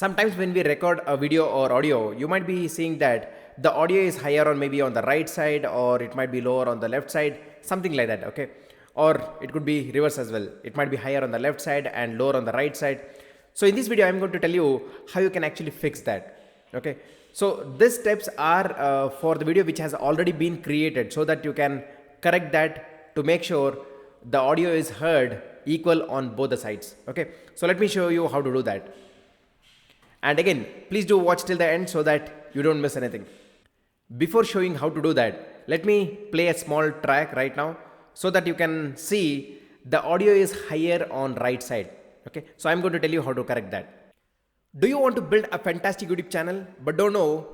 Sometimes when we record a video or audio, you might be seeing that the audio is higher on maybe on the right side, or it might be lower on the left side, something like that. Okay, or it could be reverse as well. It might be higher on the left side and lower on the right side. So in this video I'm going to tell you how you can actually fix that. Okay, so these steps are for the video which has already been created, so that you can correct that to make sure the audio is heard equal on both the sides. Okay, so let me show you how to do that. And again, please do watch till the end so that you don't miss anything. Before showing how to do that, let me play a small track right now so that you can see the audio is higher on right side. Okay, so I'm going to tell you how to correct that. Do you want to build a fantastic YouTube channel but don't know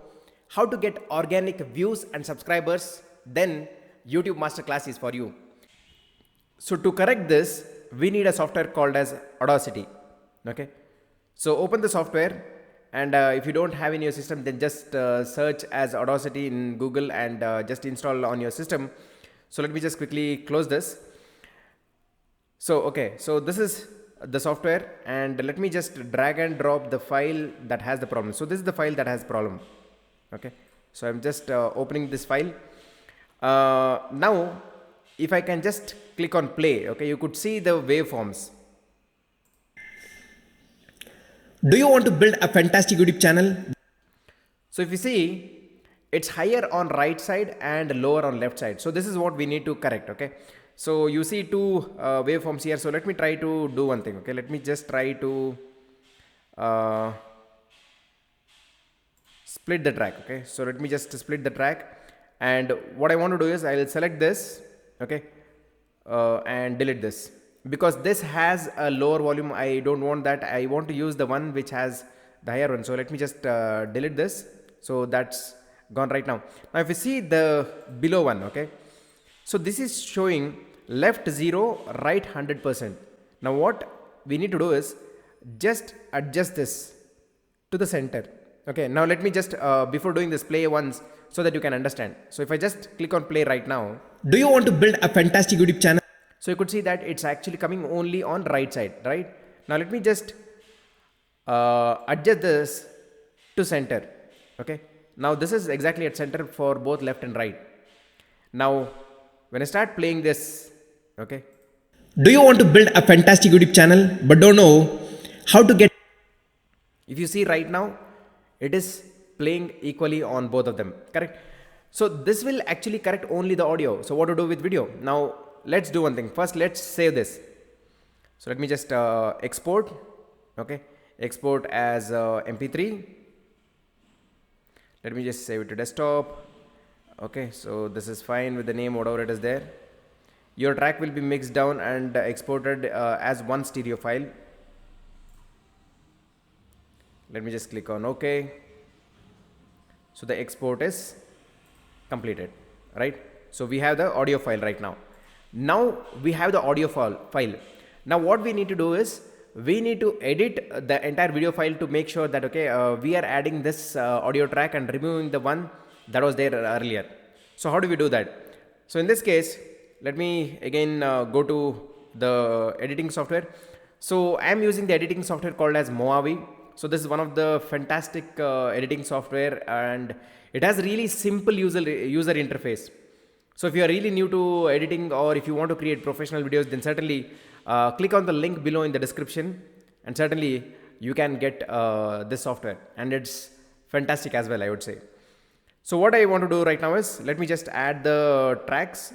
how to get organic views and subscribers? Then YouTube Masterclass is for you. So to correct this, we need a software called as Audacity. Okay, so open the software, and if you don't have in your system, then just search as Audacity in Google and just install on your system. So let me just quickly close this. So okay, so this is the software, and let me just drag and drop the file that has the problem. So this is the file that has problem. Okay, so I'm just opening this file. Now if I can just click on play, okay, you could see the waveforms. Do you want to build a fantastic YouTube channel? So if you see, it's higher on right side and lower on left side. So this is what we need to correct. Okay, so you see two waveforms here. So let me try to do one thing. Okay, let me just try to split the track. Okay, so let me just split the track, and what I want to do is I will select this. Okay, and delete this, because this has a lower volume. I don't want that. I want to use the one which has the higher one. So let me just delete this. So that's gone right now. Now if you see the below one, okay, so this is showing left 0, right 100%. Now what we need to do is just adjust this to the center. Okay, now let me just before doing this, play once so that you can understand. So if I just click on play right now, do you want to build a fantastic YouTube channel? So you could see that it's actually coming only on right side, right? Now let me just adjust this to center. Okay, now this is exactly at center for both left and right. Now when I start playing this, okay, do you want to build a fantastic YouTube channel but don't know how to get? If you see right now, it is playing equally on both of them, correct? So this will actually correct only the audio. So what to do with video? Now let's do one thing. First let's save this. So let me just export. Okay, export as mp3. Let me just save it to desktop. Okay, so this is fine with the name, whatever it is there. Your track will be mixed down and exported as one stereo file. Let me just click on OK. So the export is completed, right? So we have the audio file right now. Now we have the audio file. Now what we need to do is we need to edit the entire video file to make sure that okay, we are adding this audio track and removing the one that was there earlier. So how do we do that? So in this case, let me again go to the editing software. So I am using the editing software called as Moavi. So this is one of the fantastic editing software, and it has really simple user interface. So if you are really new to editing, or if you want to create professional videos, then certainly click on the link below in the description, and certainly you can get this software, and it's fantastic as well, I would say. So what I want to do right now is let me just add the tracks.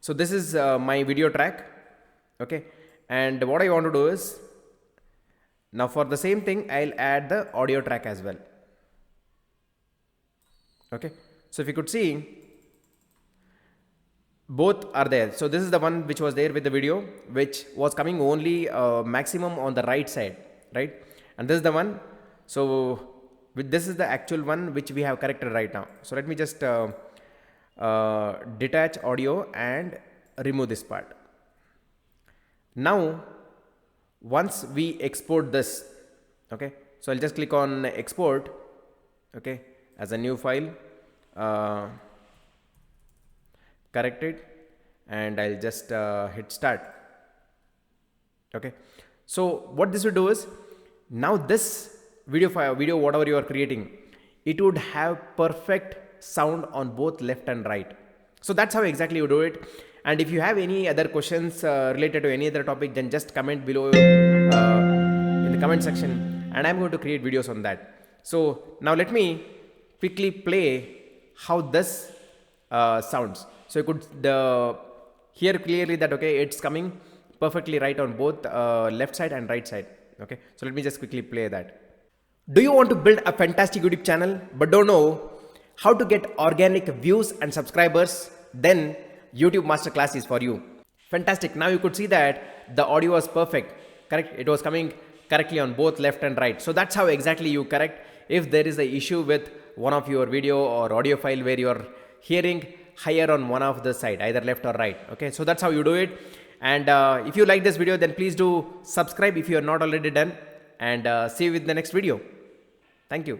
So this is my video track. Okay, and what I want to do is now for the same thing I'll add the audio track as well. Okay, so if you could see, both are there. So this is the one which was there with the video, which was coming only maximum on the right side, right? And this is the one. So this is the actual one which we have corrected right now. So let me just detach audio and remove this part. Now once we export this, okay, so I'll just click on export, okay, as a new file, correct it, and I'll just hit start. Okay, so what this will do is Now this video file, video whatever you are creating, it would have perfect sound on both left and right. So that's how exactly you do it. And if you have any other questions related to any other topic, then just comment below in the comment section, and I'm going to create videos on that. So now let me quickly play how this sounds. So you could hear clearly that okay, it's coming perfectly right on both left side and right side. Okay, so let me just quickly play that. Do you want to build a fantastic YouTube channel but don't know how to get organic views and subscribers? Then YouTube Masterclass is for you. Fantastic. Now you could see that the audio was perfect. Correct? It was coming correctly on both left and right. So that's how exactly you correct if there is an issue with one of your video or audio file where you are hearing higher on one of the side, either left or right. Okay, so that's how you do it. And if you like this video, then please do subscribe if you are not already done, and see you with the next video. Thank you.